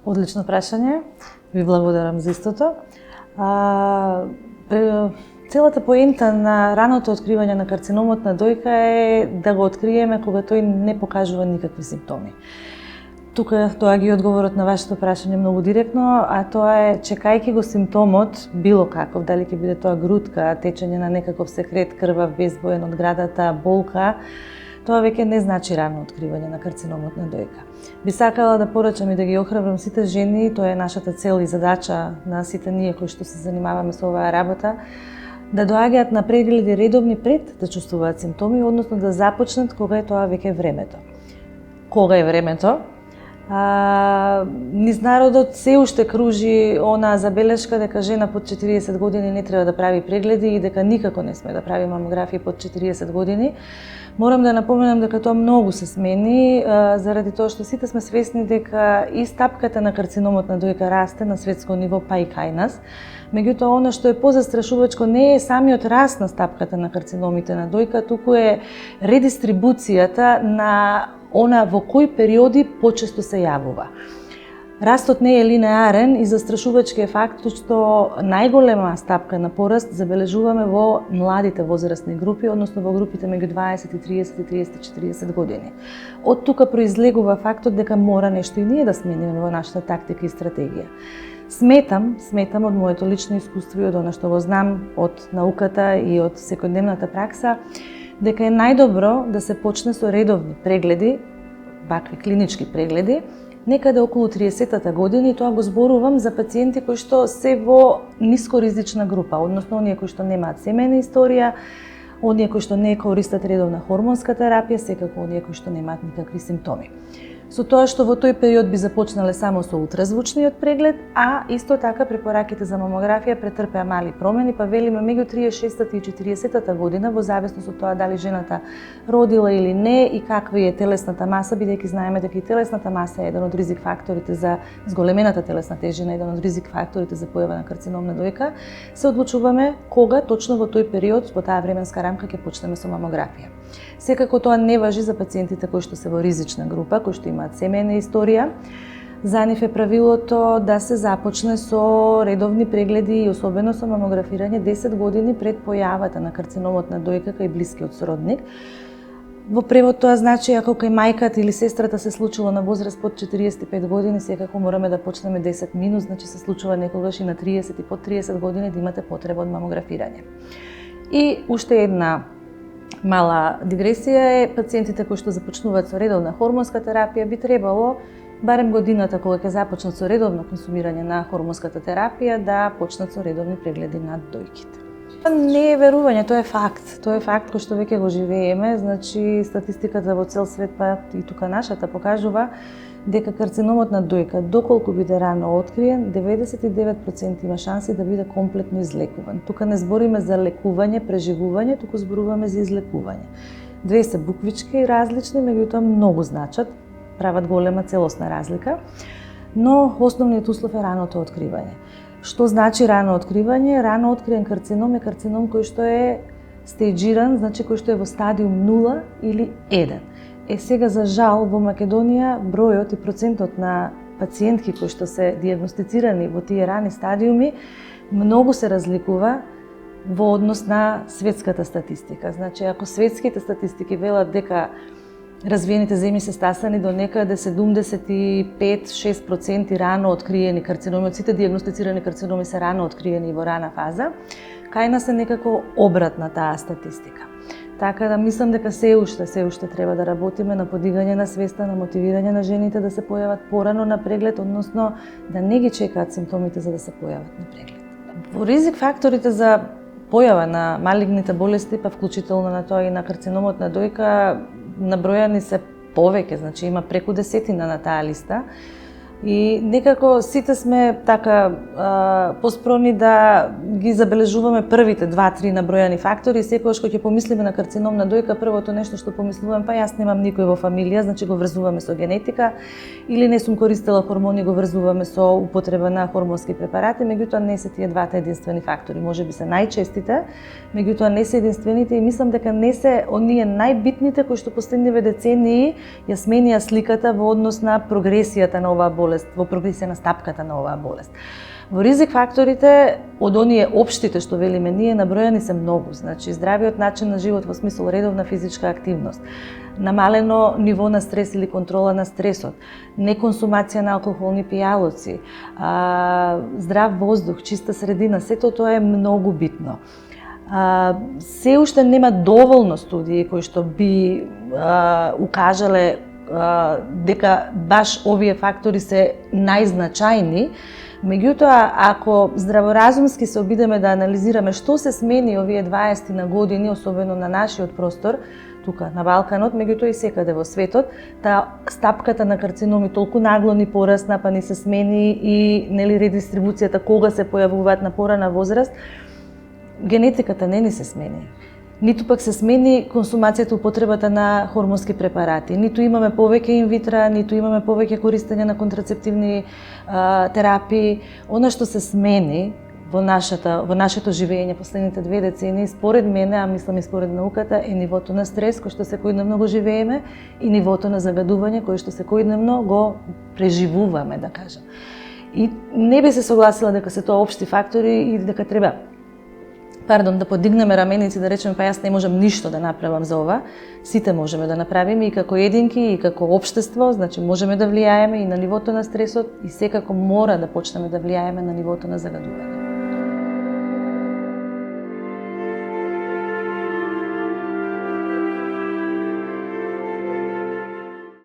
Одлично прашање. Ви благодарам за истото. Целата поента на раното откривање на карциномот на дојка е да го откриеме кога тој не покажува никакви симптоми. Тука тоа ги одговорот на вашето прашање многу директно, а тоа е чекајќи го симптомот, било каков, дали ќе биде тоа грудка, течење на некаков секрет, крвав, безбоен од градата, болка, тоа веќе не значи рано откривање на карциномот на дојка. Би сакала да порачам и да ги охрабрам сите жени, тоа е нашата цел и задача на сите ние кои што се занимаваме со оваа работа, да доаѓаат на прегледи редовни пред да чувствуваат симптоми, односно да започнат кога е тоа веќе времето. Кога е времето? Низ народот се уште кружи она забелешка дека жена под 40 години не треба да прави прегледи и дека никако не сме да прави мамографија под 40 години. Морам да напоменам дека тоа многу се смени, заради тоа што сите сме свесни дека и стапката на карциномот на дојка расте на светско ниво, па и кај нас. Меѓутоа, она што е позастрашувачко не е самиот раст на стапката на карциномите на дојка, туку е редистрибуцијата на она во кои периоди почесто се јавува. Растот не е линеарен и застрашувачки е фактот што најголема стапка на пораст забележуваме во младите возрастни групи, односно во групите меѓу 20 и 30 и 30-40 години. Од тука произлегува фактот дека мора нешто и ние да смениме во нашата тактика и стратегија. Сметам од моето лично искуство и од она што го знам од науката и од секојдневната пракса, дека е најдобро да се почне со редовни прегледи, вакви клинички прегледи, некаде околу 30-та година, и тоа го зборувам за пациенти кои што се во нискоризична група, односно оние кои што немаат семејна историја, оние кои што не користат редовна хормонска терапија, секако оние кои што немаат никакви симптоми. Со тоа што во тој период би започнале само со ултразвучниот преглед, а исто така препораките за мамографија претрпеа мали промени, па велиме меѓу 36-та и 40-та година, во зависност од тоа дали жената родила или не и каква е телесната маса, бидејќи знаеме дека и телесната маса е еден од ризик факторите за зголемената телесна тежина, еден од ризик факторите за појава на карцином на дојка, се одлучуваме кога точно во тој период, во таа временска рамка ќе почнеме со мамографија. Секако тоа не важи за пациентите кои што се во ризична група, кои што имаат семејна историја. За нив е правилото да се започне со редовни прегледи и особено со мамографирање 10 години пред појавата на карциномот на дојка кај блискиот сродник. Во превод тоа значи ако кај мајката или сестрата се случило на возраст под 45 години, секако мораме да почнеме 10 минус, значи се случува некогаш и на 30 и под 30 години да имате потреба од мамографирање. И уште една мала дигресија е пациентите кои што започнуваат со редовна хормонска терапија би требало барем годината кога ќе започнат со редовно консумирање на хормонската терапија да почнат со редовни прегледи на дојките. Не е верување, тоа е факт. Тоа е факт кој што веќе го живееме, значи статистиката во цел свет, па и тука нашата покажува дека карциномот на дојка, доколку биде рано откриен, 99% има шанси да биде комплетно излекуван. Тука не збориме за лекување, преживување, туку зборуваме за излекување. Две се буквички различни, меѓутоа многу значат, прават голема целосна разлика, но основниот услов е раното откривање. Што значи рано откривање? Рано откриен карцином е карцином кој што е стејџиран, значи кој што е во стадиум 0 или 1. Сега за жал во Македонија бројот и процентот на пациентки кои што се дијагностицирани во тие рани стадиуми многу се разликува во однос на светската статистика. Значи ако светските статистики велат дека развиените земји се стасани до некаде 75-6% рано откриени карциноми, од сите дијагностицирани карциноми се рано откриени во рана фаза, кај нас е некако обратна таа статистика. Така да мислам дека се уште треба да работиме на подигање на свеста, на мотивирање на жените да се појават порано на преглед, односно да не ги чекаат симптомите за да се појават на преглед. Во ризик факторите за појава на малигните болести, па вклучително на тоа и на карциномот на дојка, набројани се повеќе, значи има преку десетина на таа листа. И некако сите сме така поспромни да ги забележуваме првите 2-3 набројани фактори и секогаш кога ќе помислиме на карцином на дојка, првото нешто што помислуваме, па јас немам никој во фамилија, значи го врзуваме со генетика, или не сум користела хормони, го врзуваме со употреба на хормонски препарати, меѓутоа не се тие двата единствени фактори. Можеби се најчестите, меѓутоа не се единствените и мислам дека не се оние најбитните кои што последниве децении ја сменија сликата во однос на прогресијата на оваа болест болест, во прогресија на стапката на оваа болест. Во ризик факторите, од оние општите што велиме ние, набројани се многу. Значи, здравиот начин на живот во смисол редовна физичка активност, намалено ниво на стрес или контрола на стресот, неконсумација на алкохолни пијалоци, здрав воздух, чиста средина, сето тоа е многу битно. Се уште нема доволно студии кои што би укажале дека баш овие фактори се најзначајни. Меѓутоа, ако здраворазумски се обидеме да анализираме што се смени овие 20 на години, особено на нашиот простор, тука на Балканот, меѓутоа и секаде во светот, таа стапката на карциноми толку нагло ни порасна, па ни се смени и нели редистрибуцијата кога се појавуваат на порана возраст, генетиката не ни се смени. Ниту пак се смени консумацијата, употребата на хормонски препарати. Ниту имаме повеќе инвитра, ниту имаме повеќе користење на контрацептивни терапии. Она што се смени во нашето живење последните 2 децении, според мене, а мислам и според науката, е нивото на стрес кој што секојдневно го живееме и нивото на загадување кој што секојдневно го преживуваме, да кажам. И не би се согласила дека се тоа општи фактори и дека треба да подигнеме раменици, да речеме, па јас не можам ништо да направам за ова. Сите можеме да направиме и како единки, и како општество, значи можеме да влијаеме и на нивото на стресот и секако мора да почнеме да влијаеме на нивото на загадување.